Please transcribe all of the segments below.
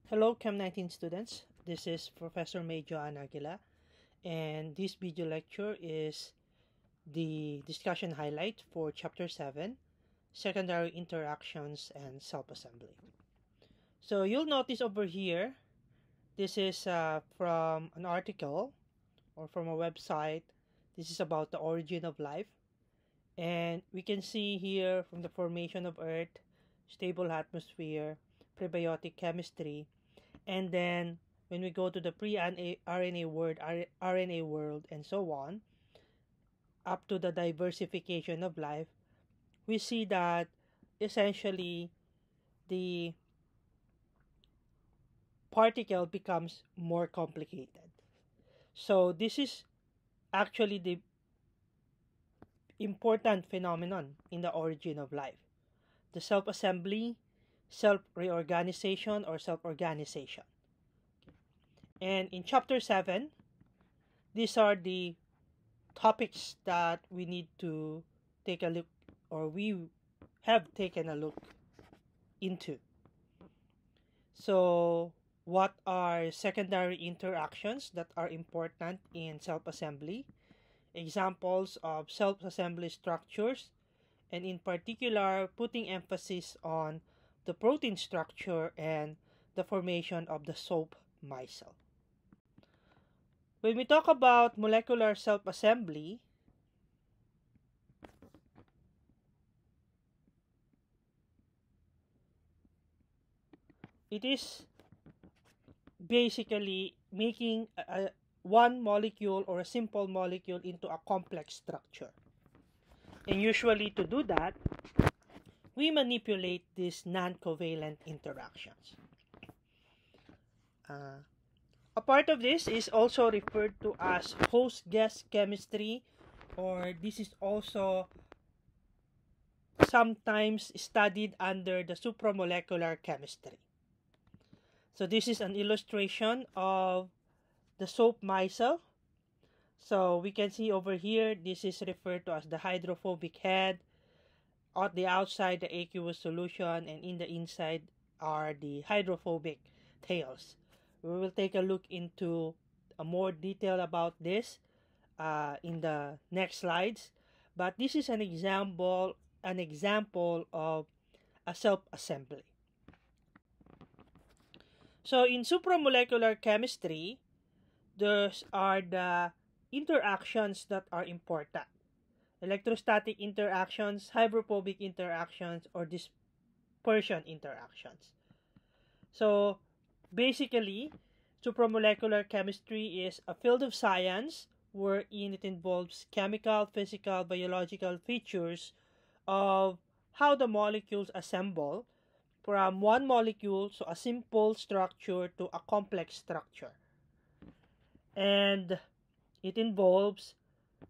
Hello Chem 19 students, this is Professor May Joan Aguila, and this video lecture is the discussion highlight for Chapter 7, Secondary Interactions and Self-Assembly. So you'll notice over here, this is from an article or from a website. This is about the origin of life, and we can see here from the formation of Earth, stable atmosphere, prebiotic chemistry, and then when we go to the pre-RNA world, and so on, up to the diversification of life, we see that essentially the particle becomes more complicated. So this is actually the important phenomenon in the origin of life. The self-assembly, self-reorganization, or self-organization. And in Chapter 7, these are the topics that we need to take a look, or we have taken a look into. So, what are secondary interactions that are important in self-assembly? Examples of self-assembly structures, and in particular, putting emphasis on the protein structure and the formation of the soap micelle. When we talk about molecular self-assembly, it is basically making one molecule or a simple molecule into a complex structure. And usually to do that, we manipulate these non-covalent interactions. A part of this is also referred to as host-guest chemistry, or this is also sometimes studied under the supramolecular chemistry. So this is an illustration of the soap micelle. So we can see over here, this is referred to as the hydrophobic head. On the outside, the aqueous solution, and in the inside are the hydrophobic tails. We will take a look into a more detail about this in the next slides. But this is an example of a self-assembly. So in supramolecular chemistry, those are the interactions that are important. Electrostatic interactions, hydrophobic interactions, or dispersion interactions. So basically, supramolecular chemistry is a field of science wherein it involves chemical, physical, biological features of how the molecules assemble from one molecule, so a simple structure, to a complex structure. And it involves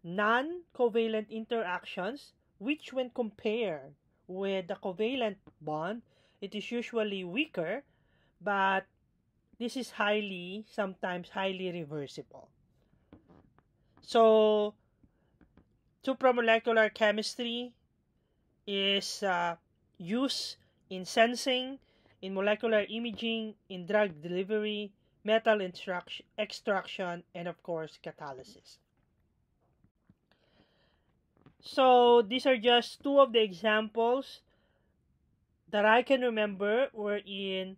non-covalent interactions, which when compared with the covalent bond, it is usually weaker, but this is sometimes highly reversible. So, supramolecular chemistry is used in sensing, in molecular imaging, in drug delivery, metal extraction, and of course, catalysis. So these are just two of the examples that I can remember wherein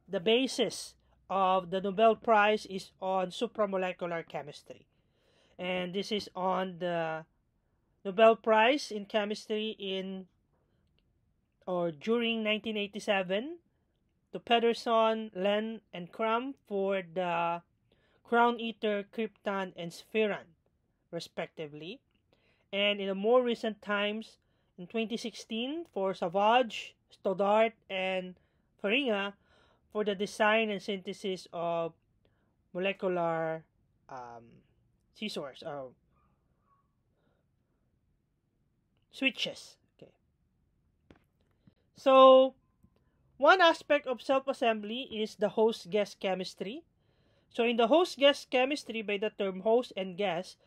the basis of the Nobel Prize is on supramolecular chemistry. And this is on the Nobel Prize in Chemistry during 1987 to Pedersen, Len, and Crum for the crown eater, krypton, and spheron, respectively. And in the more recent times, in 2016, for Savage, Stoddart, and Faringa for the design and synthesis of molecular scissors or switches. Okay. So, one aspect of self-assembly is the host-guest chemistry. So, in the host-guest chemistry, by the term host and guest,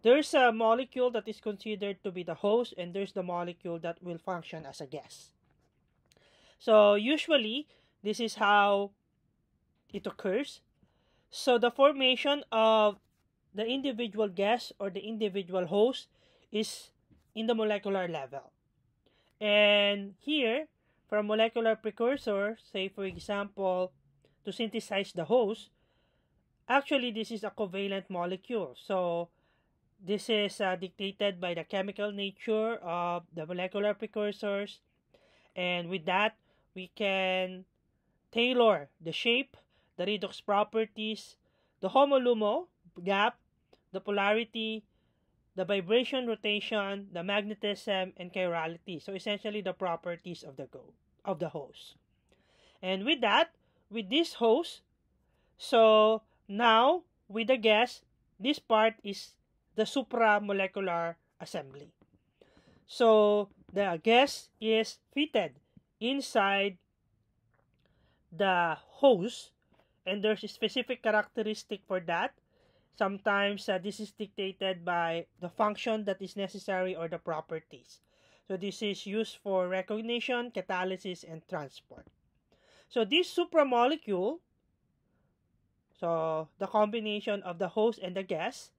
there's a molecule that is considered to be the host, and there's the molecule that will function as a guest. So usually, this is how it occurs. So the formation of the individual gas or the individual host is in the molecular level. And here, for a molecular precursor, say for example, to synthesize the host, actually this is a covalent molecule. So this is dictated by the chemical nature of the molecular precursors. And with that, we can tailor the shape, the redox properties, the HOMO-LUMO gap, the polarity, the vibration rotation, the magnetism, and chirality. So essentially the properties of the host. And with that, with this host, so now with the gas, this part is the supramolecular assembly. So the gas is fitted inside the host, and there's a specific characteristic for that. Sometimes this is dictated by the function that is necessary or the properties. So this is used for recognition, catalysis, and transport. So this supramolecule, so the combination of the host and the gas,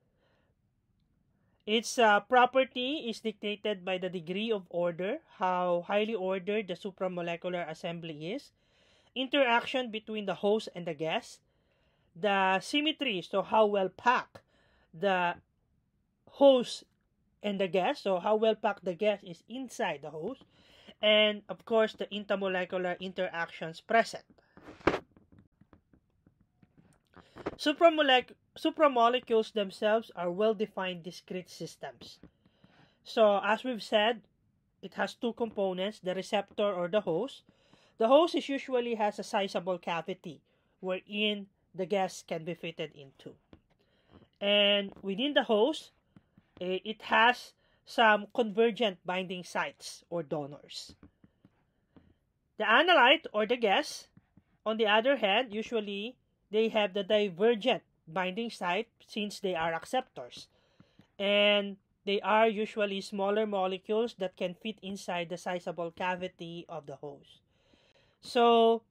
its property is dictated by the degree of order, how highly ordered the supramolecular assembly is, interaction between the host and the gas, the symmetry, so how well packed the host and the gas, so how well packed the gas is inside the host, and of course the intermolecular interactions present. Supramolecules themselves are well-defined discrete systems. So as we've said, it has two components, the receptor or the host. The host usually has a sizable cavity wherein the gas can be fitted into. And within the host, it has some convergent binding sites or donors. The analyte or the gas, on the other hand, usually they have the divergent binding site since they are acceptors. And they are usually smaller molecules that can fit inside the sizable cavity of the host. So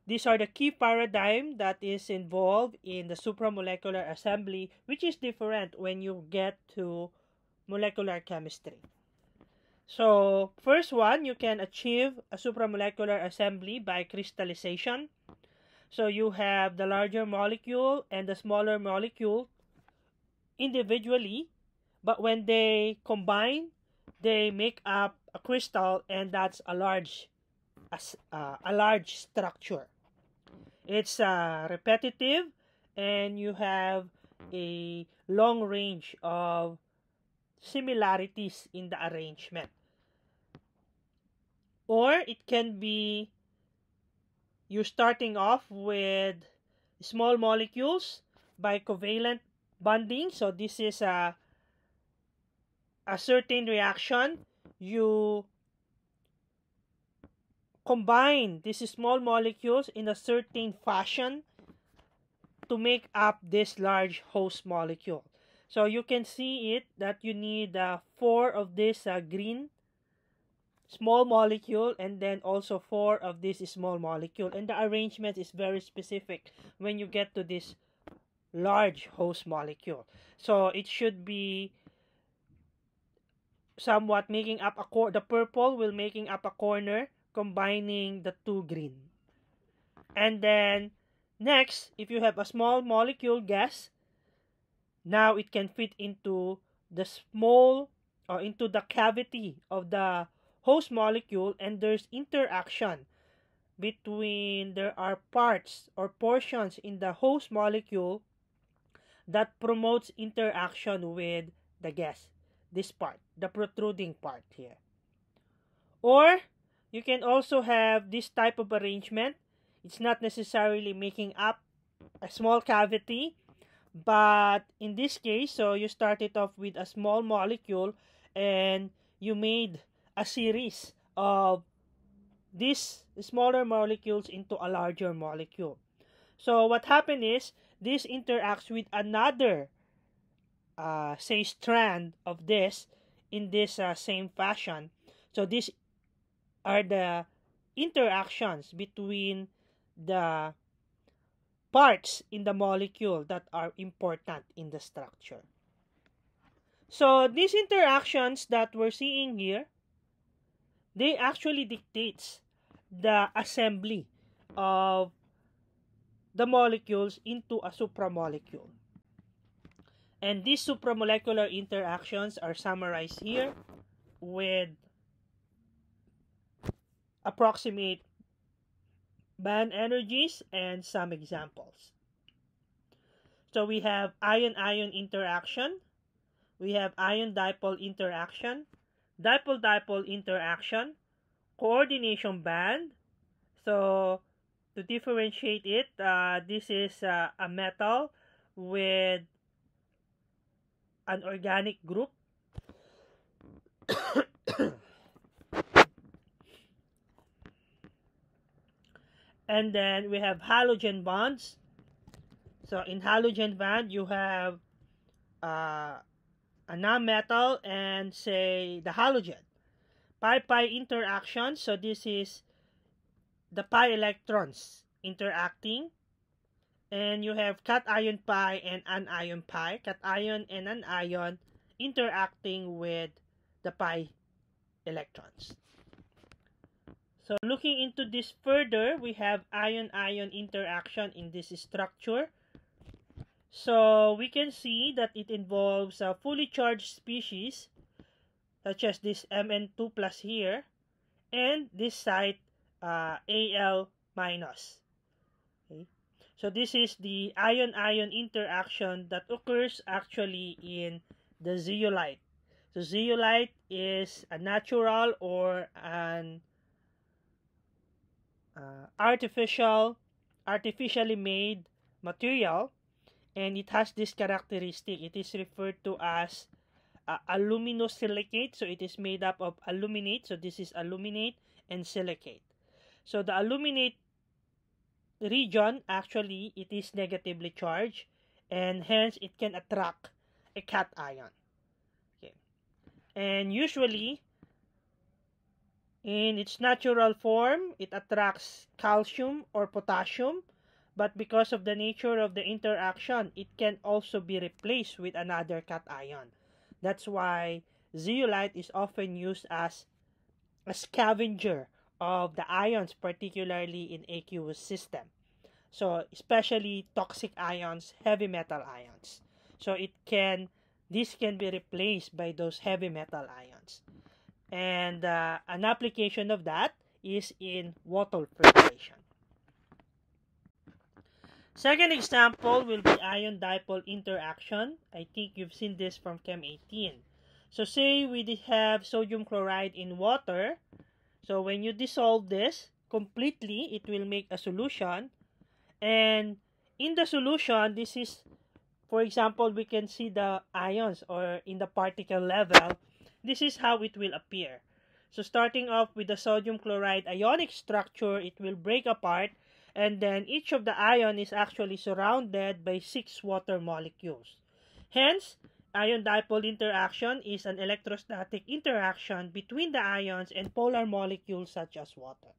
these are the key paradigm that is involved in the supramolecular assembly, which is different when you get to molecular chemistry. So first one, you can achieve a supramolecular assembly by crystallization. So you have the larger molecule and the smaller molecule individually, but when they combine, they make up a crystal, and that's a large structure. It's repetitive, and you have a long range of similarities in the arrangement. Or it can be you starting off with small molecules by covalent bonding. So this is a certain reaction. You combine these small molecules in a certain fashion to make up this large host molecule. So you can see it that you need 4 of this green small molecule and then also 4 of this small molecule. And the arrangement is very specific when you get to this large host molecule. So it should be somewhat making up the purple will making up a corner, combining the 2 green. And then next, if you have a small molecule gas, now it can fit into the small or into the cavity of the host molecule, and there's interaction between, there are parts or portions in the host molecule that promotes interaction with the gas. This part, the protruding part here. Or you can also have this type of arrangement. It's not necessarily making up a small cavity, but in this case, so you started off with a small molecule and you made a series of these smaller molecules into a larger molecule. So what happened is this interacts with another say strand of this in this same fashion. So these are the interactions between the parts in the molecule that are important in the structure. So these interactions that we're seeing here, they actually dictates the assembly of the molecules into a supramolecule. And these supramolecular interactions are summarized here with approximate band energies and some examples. So we have ion-ion interaction, we have ion-dipole interaction, dipole-dipole interaction, coordination band. So to differentiate it, this is a metal with an organic group. And then we have halogen bonds. So in halogen bond, you have a non-metal and say the halogen. Pi-pi interaction. So this is the pi electrons interacting. And you have cation pi and anion pi. Cation and anion interacting with the pi electrons. So looking into this further, we have ion-ion interaction in this structure. So we can see that it involves a fully charged species, such as this Mn2 plus here, and this site Al minus. Okay. So this is the ion-ion interaction that occurs actually in the zeolite. So zeolite is a natural or an artificially made material, and it has this characteristic. It is referred to as aluminosilicate. So it is made up of aluminate. So this is aluminate and silicate. So the aluminate region, actually, it is negatively charged, and hence it can attract a cation. Okay. And usually, in its natural form, it attracts calcium or potassium, but because of the nature of the interaction, it can also be replaced with another cation. That's why zeolite is often used as a scavenger of the ions, particularly in aqueous system. So especially toxic ions, heavy metal ions. So this can be replaced by those heavy metal ions. And an application of that is in water filtration. Second example will be ion-dipole interaction. I think you've seen this from Chem 18. So say we have sodium chloride in water. So when you dissolve this completely, it will make a solution. And in the solution, this is, for example, we can see the ions or in the particle level. This is how it will appear. So starting off with the sodium chloride ionic structure, it will break apart, and then each of the ion is actually surrounded by 6 water molecules. Hence, ion-dipole interaction is an electrostatic interaction between the ions and polar molecules such as water.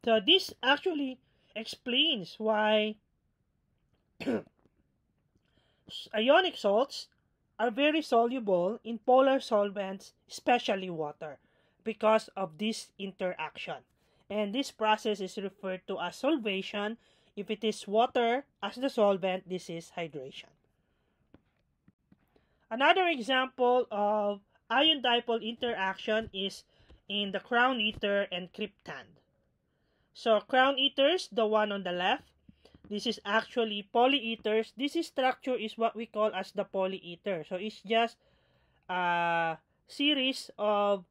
So this actually explains why ionic salts are very soluble in polar solvents, especially water, because of this interaction. And this process is referred to as solvation. If it is water as the solvent, this is hydration. Another example of ion-dipole interaction is in the crown ether and cryptand. So crown ethers, the one on the left, this is actually polyethers. This structure is what we call as the polyether. So it's just a series of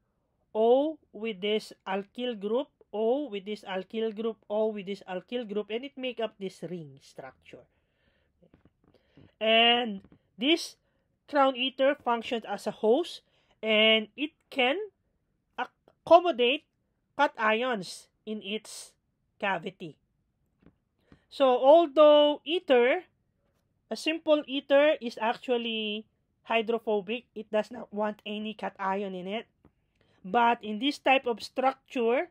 O with this alkyl group, O with this alkyl group, O with this alkyl group, and it make up this ring structure. And this crown ether functions as a host, and it can accommodate cations in its cavity. So although ether, a simple ether is actually hydrophobic, it does not want any cation in it. But in this type of structure,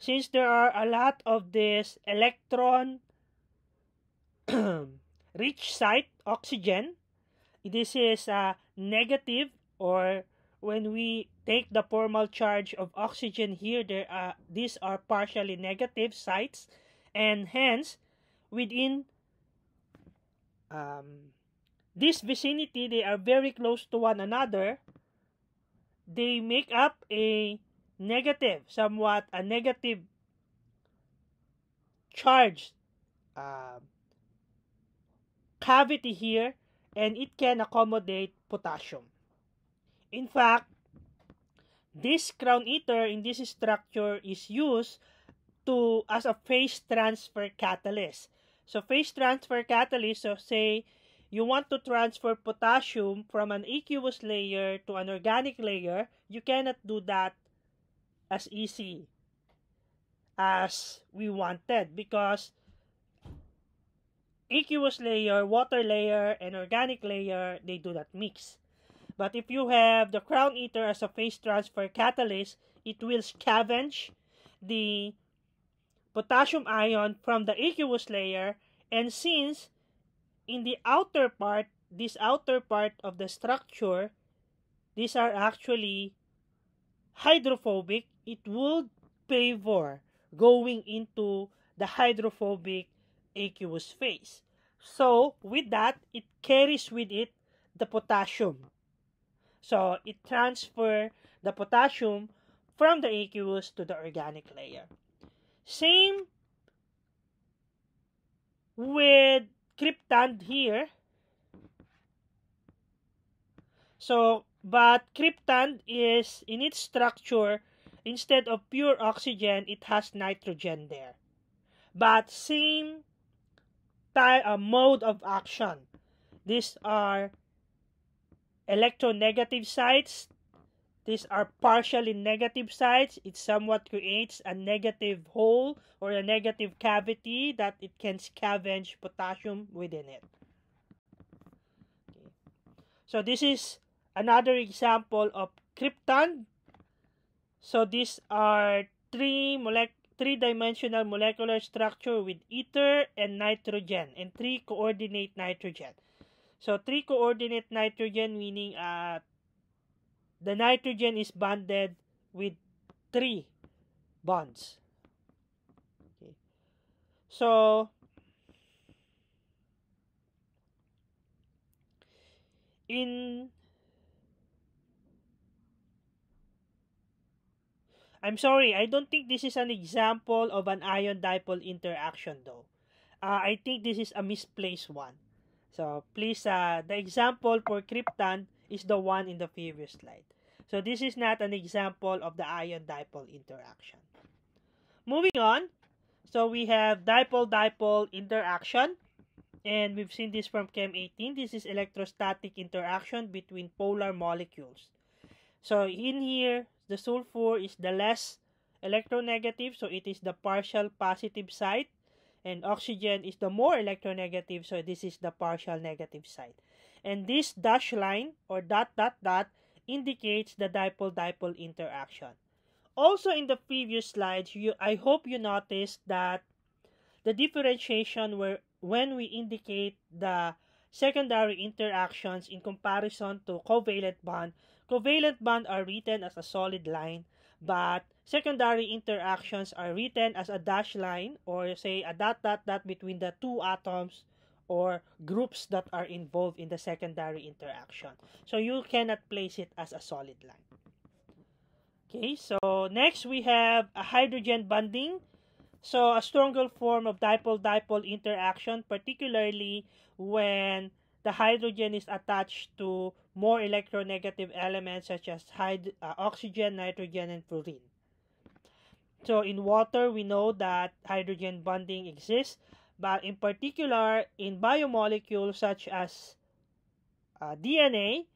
since there are a lot of this electron rich site oxygen, this is a negative, or when we take the formal charge of oxygen here, these are partially negative sites, and hence within this vicinity, they are very close to one another. They make up a negative, somewhat a negative charge cavity here, and it can accommodate potassium. In fact, this crown ether in this structure is used as a phase transfer catalyst. So phase transfer catalyst, so say you want to transfer potassium from an aqueous layer to an organic layer, you cannot do that as easy as we wanted, because aqueous layer, water layer, and organic layer, they do not mix. But if you have the crown ether as a phase transfer catalyst, it will scavenge the potassium ion from the aqueous layer, and since in the outer part, this outer part of the structure, these are actually hydrophobic, it would favor going into the hydrophobic aqueous phase. So with that, it carries with it the potassium. So it transfers the potassium from the aqueous to the organic layer. Same with cryptand here. So, but cryptand is, in its structure, instead of pure oxygen, it has nitrogen there. But same mode of action. These are electronegative sites. These are partially negative sites. It somewhat creates a negative hole or a negative cavity that it can scavenge potassium within it. Okay. So this is another example of cryptand. So these are three-dimensional molecular structure with ether and nitrogen, and 3 coordinate nitrogen. So 3 coordinate nitrogen, meaning the nitrogen is bonded with 3 bonds. Okay. So I'm sorry, I don't think this is an example of an ion-dipole interaction though. I think this is a misplaced one. So please, the example for cryptand is the one in the previous slide. So this is not an example of the ion-dipole interaction. Moving on, so we have dipole-dipole interaction, and we've seen this from Chem 18. This is electrostatic interaction between polar molecules. So in here, the sulfur is the less electronegative, so it is the partial positive side, and oxygen is the more electronegative, so this is the partial negative side. And this dash line or dot dot dot indicates the dipole-dipole interaction. Also in the previous slides, I hope you noticed that the differentiation when we indicate the secondary interactions in comparison to covalent bond are written as a solid line, but secondary interactions are written as a dash line, or say a dot dot dot between the 2 atoms or groups that are involved in the secondary interaction. So you cannot place it as a solid line. Okay, so next we have a hydrogen bonding. So a stronger form of dipole-dipole interaction, particularly when the hydrogen is attached to more electronegative elements such as oxygen, nitrogen, and fluorine. So in water, we know that hydrogen bonding exists, but in particular in biomolecules such as DNA,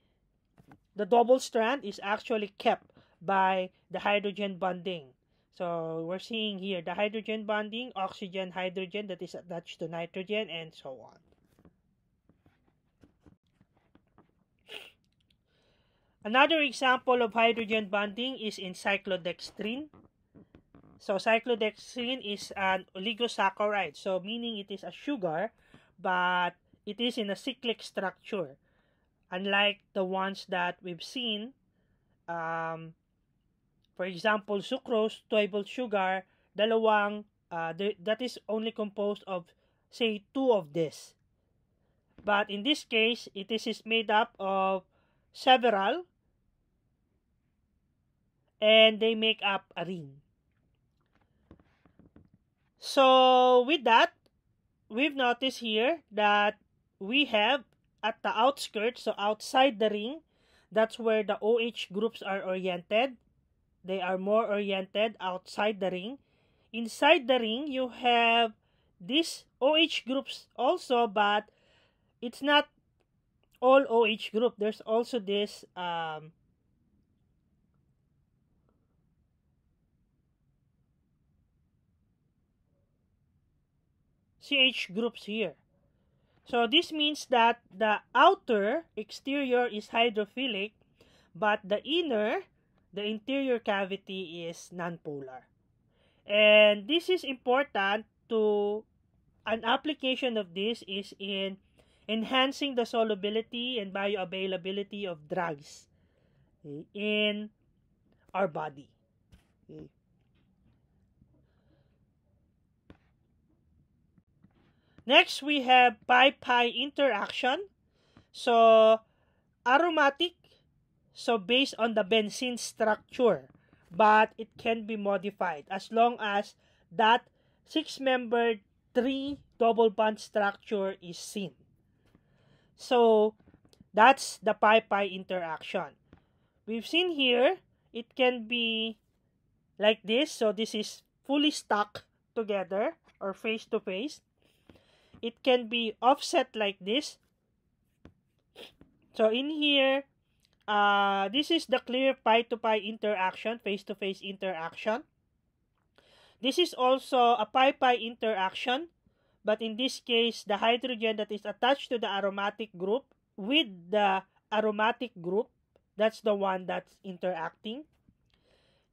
the double strand is actually kept by the hydrogen bonding. So we're seeing here the hydrogen bonding, oxygen, hydrogen that is attached to nitrogen, and so on. Another example of hydrogen bonding is in cyclodextrin. So cyclodextrin is an oligosaccharide, so meaning it is a sugar, but it is in a cyclic structure. Unlike the ones that we've seen, for example, sucrose, table sugar, dalawang, that is only composed of, say, 2 of this. But in this case, it is made up of several, and they make up a ring. So with that, we've noticed here that we have at the outskirts, so outside the ring, that's where the OH groups are oriented. They are more oriented outside the ring. Inside the ring, you have these OH groups also, but it's not all OH group. There's also this CH groups here. So this means that the outer exterior is hydrophilic, but the interior cavity is nonpolar. And this is important to, an application of this is in enhancing the solubility and bioavailability of drugs in our body. Okay. Next, we have pi-pi interaction. So, aromatic, so based on the benzene structure, but it can be modified as long as that 6-membered 3 double bond structure is seen. So, that's the pi-pi interaction. We've seen here, it can be like this. So, this is fully stuck together or face to face. It can be offset like this. So in here, this is the clear pi-to-pi interaction, face-to-face interaction. This is also a pi-pi interaction, but in this case, the hydrogen that is attached to the aromatic group with the aromatic group, that's the one that's interacting.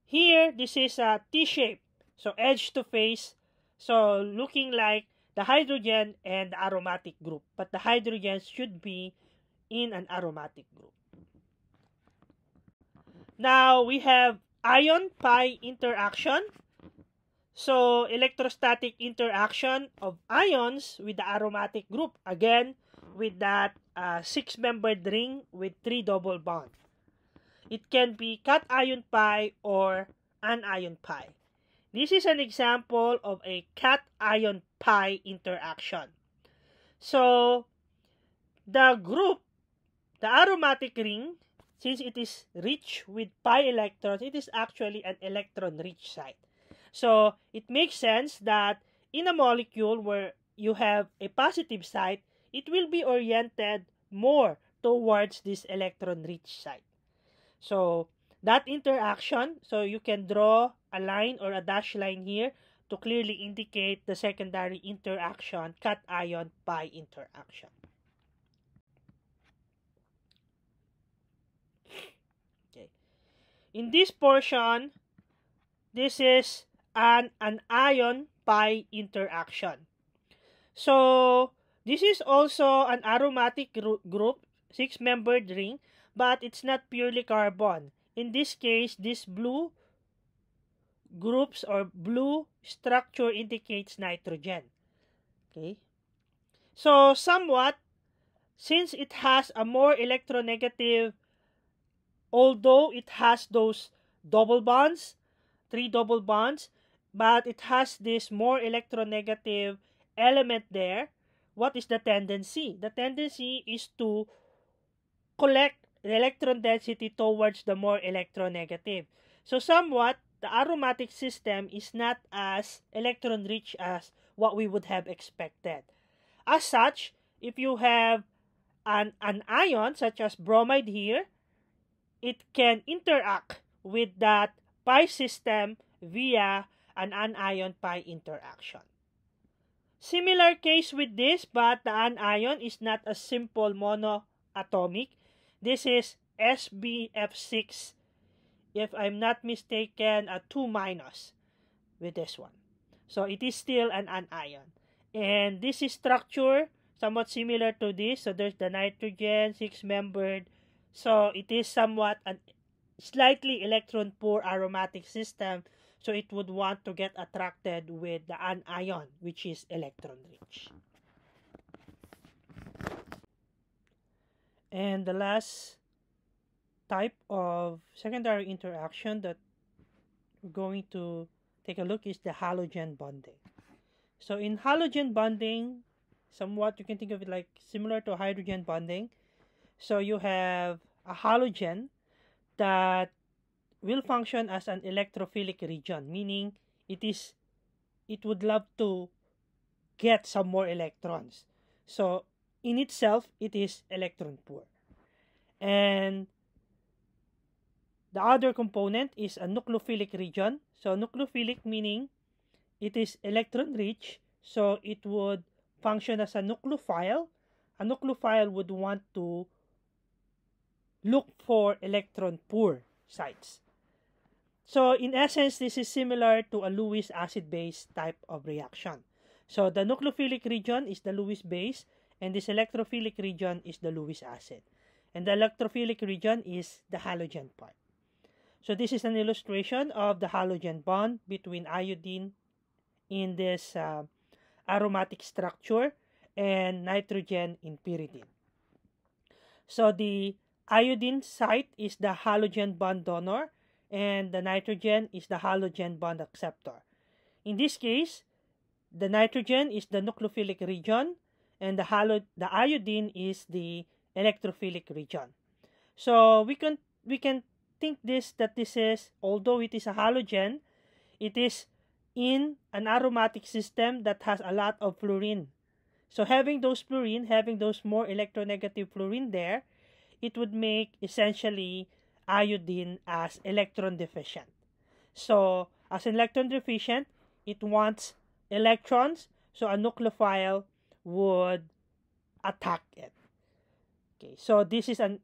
Here, this is a T-shape, so edge to face, so looking like the hydrogen and the aromatic group, but the hydrogens should be in an aromatic group. Now, we have ion-pi interaction. So, electrostatic interaction of ions with the aromatic group. Again, with that 6-membered ring with 3 double bonds. It can be cation pi or anion pi. This is an example of a cation pi interaction. So, the group, the aromatic ring, since it is rich with pi electrons, it is actually an electron-rich site. So, it makes sense that in a molecule where you have a positive site, it will be oriented more towards this electron-rich site. So, that interaction, so you can draw a line or a dashed line here to clearly indicate the secondary interaction, cation pi interaction. Okay. In this portion, this is an anion pi interaction. So, this is also an aromatic group, 6-membered ring, but it's not purely carbon. In this case, this blue groups or blue structure indicates nitrogen. Okay. So, somewhat, since it has a more electronegative, although it has those double bonds, 3 double bonds, but it has this more electronegative element there, what is the tendency? The tendency is to collect the electron density towards the more electronegative. So somewhat, the aromatic system is not as electron-rich as what we would have expected. As such, if you have an ion, such as bromide here, it can interact with that pi system via an anion pi interaction. Similar case with this, but the anion is not a simple monoatomic. This is SbF6, if I'm not mistaken, a 2-, with this one. So it is still an anion. And this is structure somewhat similar to this. So there's the nitrogen, 6-membered. So it is somewhat a slightly electron-poor aromatic system. So it would want to get attracted with the anion, which is electron-rich. And the last type of secondary interaction that we're going to take a look is the halogen bonding. So in halogen bonding, somewhat you can think of it like similar to hydrogen bonding. So you have a halogen that will function as an electrophilic region, meaning it would love to get some more electrons. So in itself, it is electron poor. And the other component is a nucleophilic region. So nucleophilic meaning it is electron rich, so it would function as a nucleophile. A nucleophile would want to look for electron poor sites. So in essence, this is similar to a Lewis acid-base type of reaction. So the nucleophilic region is the Lewis base, and this electrophilic region is the Lewis acid. And the electrophilic region is the halogen part. So this is an illustration of the halogen bond between iodine in this aromatic structure and nitrogen in pyridine. So the iodine site is the halogen bond donor, and the nitrogen is the halogen bond acceptor. In this case, the nitrogen is the nucleophilic region, and the iodine is the electrophilic region. So we can think that this is, although it is a halogen, it is in an aromatic system that has a lot of fluorine. So having those more electronegative fluorine there, it would make essentially iodine as electron deficient. So as electron deficient, it wants electrons, so a nucleophile would attack it. Okay, so this is a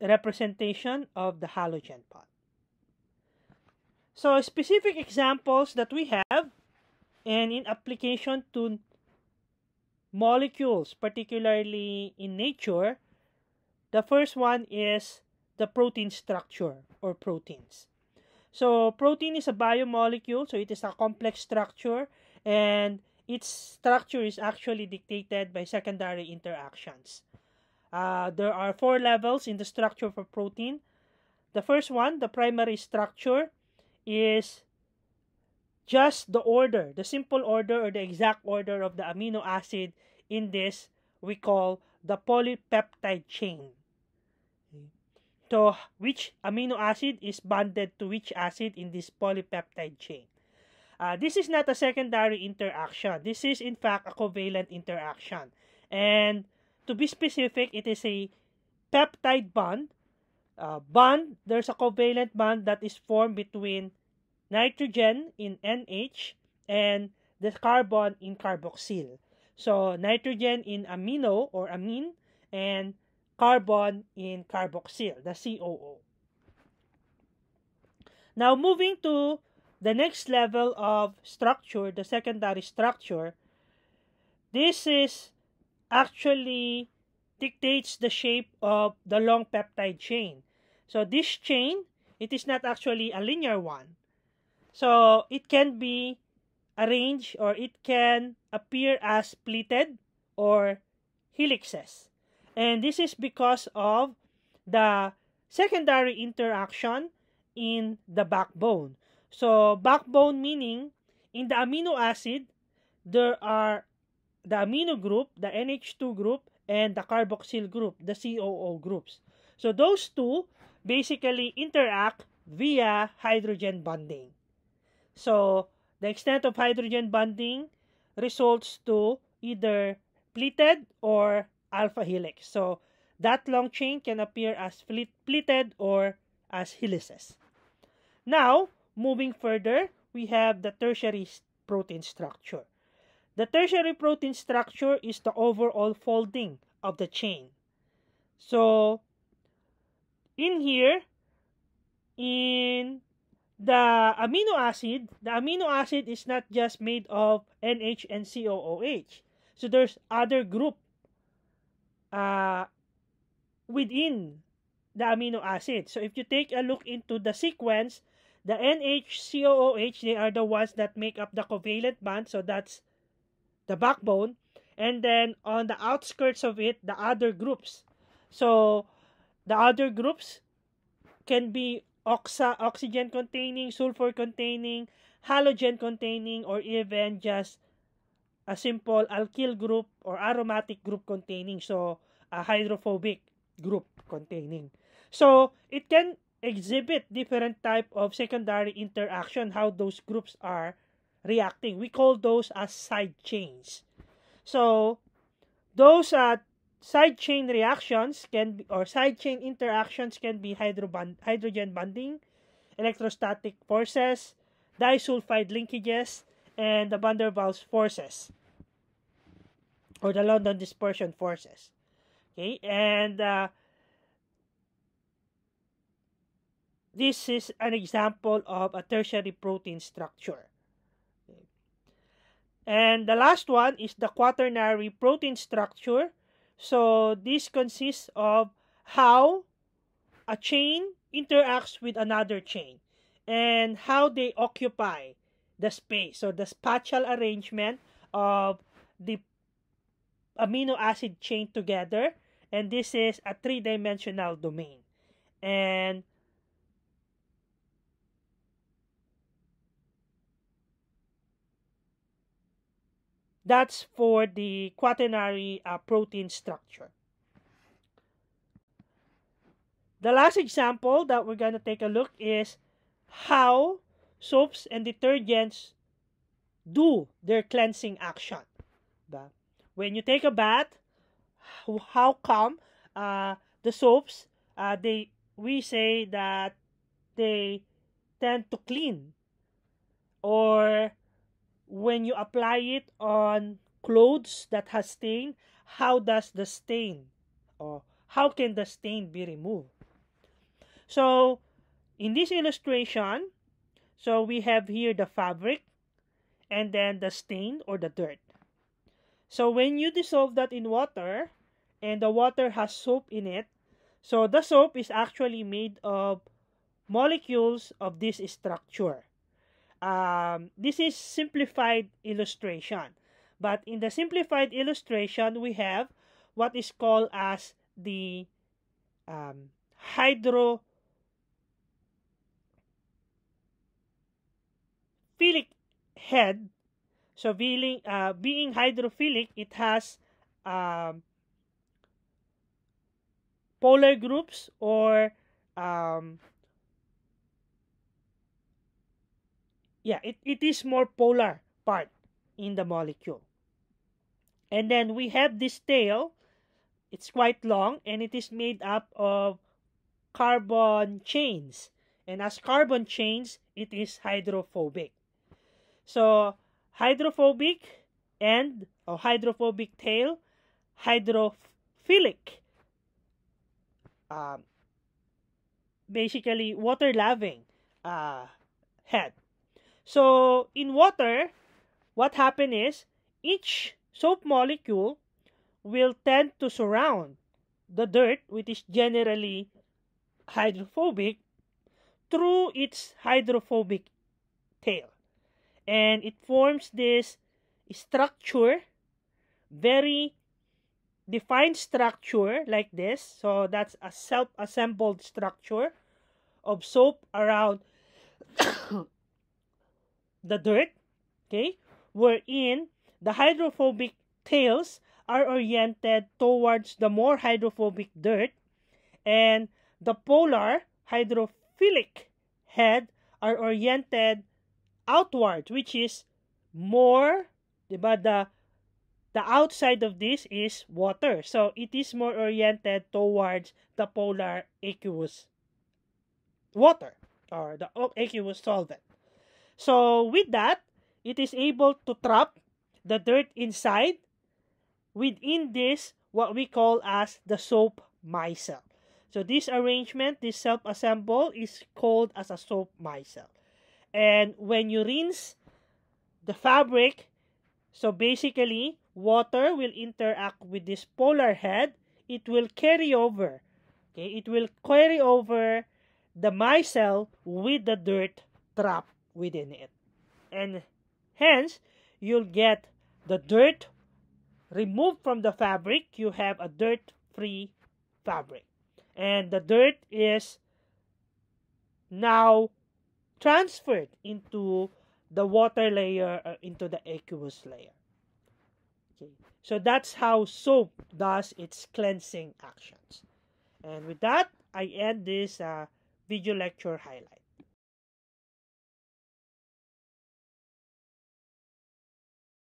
representation of the halogen part. So specific examples that we have, and in application to molecules, particularly in nature, the first one is the protein structure or proteins. So protein is a biomolecule, so it is a complex structure, and its structure is actually dictated by secondary interactions. There are 4 levels in the structure for protein. The first one, the primary structure, is just the order, the simple order or the exact order of the amino acid in this we call the polypeptide chain. So which amino acid is bonded to which acid in this polypeptide chain. This is not a secondary interaction. This is in fact a covalent interaction. And to be specific, it is a peptide bond. There's a covalent bond that is formed between nitrogen in NH and the carbon in carboxyl. So nitrogen in amino or amine and carbon in carboxyl, the COO. Now moving to the next level of structure, the secondary structure, this is actually dictates the shape of the long peptide chain. So this chain, it is not actually a linear one. So it can be arranged or it can appear as pleated or helixes. And this is because of the secondary interaction in the backbone. So backbone meaning in the amino acid, there are the amino group, the NH2 group, and the carboxyl group, the COO groups. So those two basically interact via hydrogen bonding. So the extent of hydrogen bonding results to either pleated or alpha helix. So that long chain can appear as pleated or as helices. Now, moving further, we have the tertiary protein structure. The tertiary protein structure is the overall folding of the chain. So, in here, in the amino acid is not just made of NH and COOH. So there's other group uh, within the amino acid. So if you take a look into the sequence, the NH-COOH, they are the ones that make up the covalent bond. So that's the backbone. And then on the outskirts of it, the other groups. So the other groups can be oxygen containing, sulfur containing, halogen containing, or even just a simple alkyl group or aromatic group containing. So a hydrophobic group containing. So it can exhibit different type of secondary interaction, how those groups are reacting. We call those as side chains. So those side chain reactions can be, or side chain interactions can be hydrogen bonding, electrostatic forces, disulfide linkages, and the van der Waals forces, or the London dispersion forces. Okay, and this is an example of a tertiary protein structure. Okay. And the last one is the quaternary protein structure. So this consists of how a chain interacts with another chain and how they occupy the space. So the spatial arrangement of the amino acid chain together, and this is a three-dimensional domain. And that's for the quaternary protein structure. The last example that we're going to take a look is how soaps and detergents do their cleansing action. When you take a bath, how come the soaps, we say that they tend to clean, or when you apply it on clothes that has stain, how does the stain, or how can the stain be removed? So in this illustration, so we have here the fabric and then the stain or the dirt. So when you dissolve that in water and the water has soap in it, so the soap is actually made of molecules of this structure. This is simplified illustration, but in the simplified illustration we have what is called as the hydrophilic head. So being hydrophilic, it has polar groups, or it is more polar part in the molecule. And then we have this tail. It's quite long, and it is made up of carbon chains. And as carbon chains, it is hydrophobic. So hydrophobic end, or hydrophobic tail, hydrophilic, basically water loving head. So in water, what happens is each soap molecule will tend to surround the dirt, which is generally hydrophobic, through its hydrophobic tail. And it forms this structure, very defined structure like this. So that's a self-assembled structure of soap around the dirt, okay, wherein the hydrophobic tails are oriented towards the more hydrophobic dirt, and the polar hydrophilic head are oriented outward, which is more, but the outside of this is water, so it is more oriented towards the polar aqueous water, or the aqueous solvent. So with that, it is able to trap the dirt inside within this, what we call as the soap micelle. So this arrangement, this self-assemble, is called as a soap micelle. And when you rinse the fabric, so basically, water will interact with this polar head. It will carry over. Okay, it will carry over the micelle with the dirt trapped within it. And hence, you'll get the dirt removed from the fabric. You have a dirt-free fabric. And the dirt is now transferred into the water layer, into the aqueous layer. Okay. So that's how soap does its cleansing actions. And with that, I end this video lecture highlight.